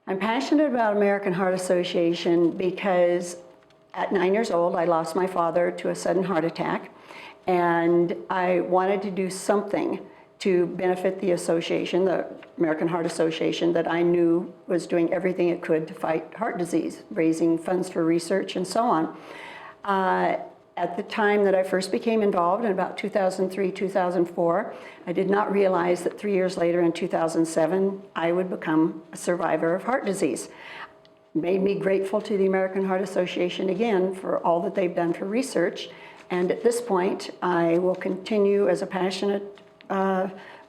I'm passionate about American Heart Association because at 9 years old, I lost my father to a sudden heart attack, and I wanted to do something to benefit the association, the American Heart Association, that I knew was doing everything it could to fight heart disease, raising funds for research and so on. At the time that I first became involved, in about 2003, 2004, I did not realize that 3 years later, in 2007, I would become a survivor of heart disease. It made me grateful to the American Heart Association again for all that they've done for research. And at this point, I will continue as a passionate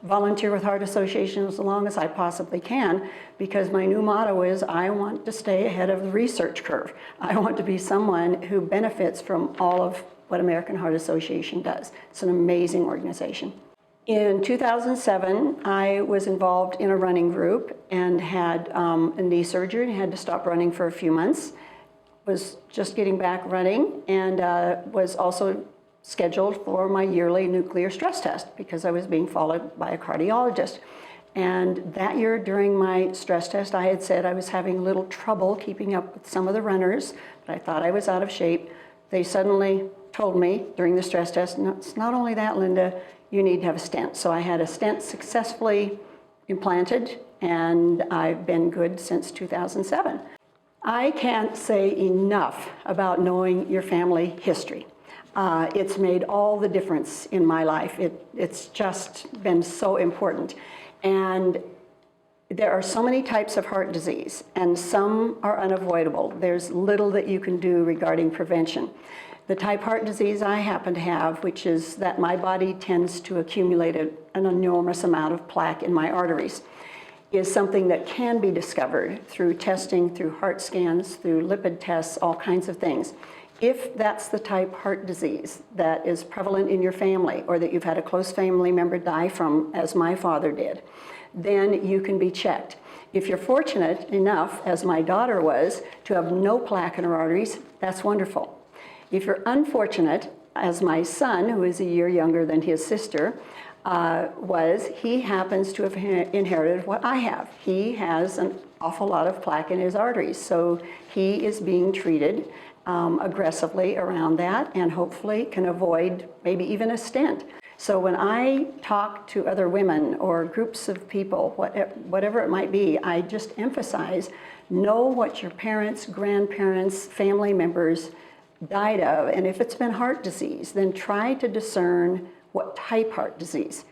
volunteer with Heart Association as long as I possibly can, because my new motto is I want to stay ahead of the research curve. I want to be someone who benefits from all of what American Heart Association does. It's an amazing organization. In 2007, I was involved in a running group and had a knee surgery and had to stop running for a few months. Was just getting back running and was also scheduled for my yearly nuclear stress test because I was being followed by a cardiologist. And that year during my stress test, I had said I was having a little trouble keeping up with some of the runners, but I thought I was out of shape. They suddenly told me during the stress test, no, it's not only that, Linda, you need to have a stent. So I had a stent successfully implanted, and I've been good since 2007. I can't say enough about knowing your family history. It's made all the difference in my life. It's just been so important. And there are so many types of heart disease, and some are unavoidable. There's little that you can do regarding prevention. The type heart disease I happen to have, which is that my body tends to accumulate an enormous amount of plaque in my arteries, is something that can be discovered through testing, through heart scans, through lipid tests, all kinds of things. If that's the type heart disease that is prevalent in your family, or that you've had a close family member die from, as my father did, then you can be checked. If you're fortunate enough, as my daughter was, to have no plaque in her arteries, that's wonderful. If you're unfortunate, as my son, who is a year younger than his sister, he happens to have inherited what I have. He has an awful lot of plaque in his arteries, so he is being treated aggressively around that, and hopefully can avoid maybe even a stent. So when I talk to other women or groups of people, whatever it might be, I just emphasize, know what your parents, grandparents, family members died of, and if it's been heart disease, then try to discern what type heart disease.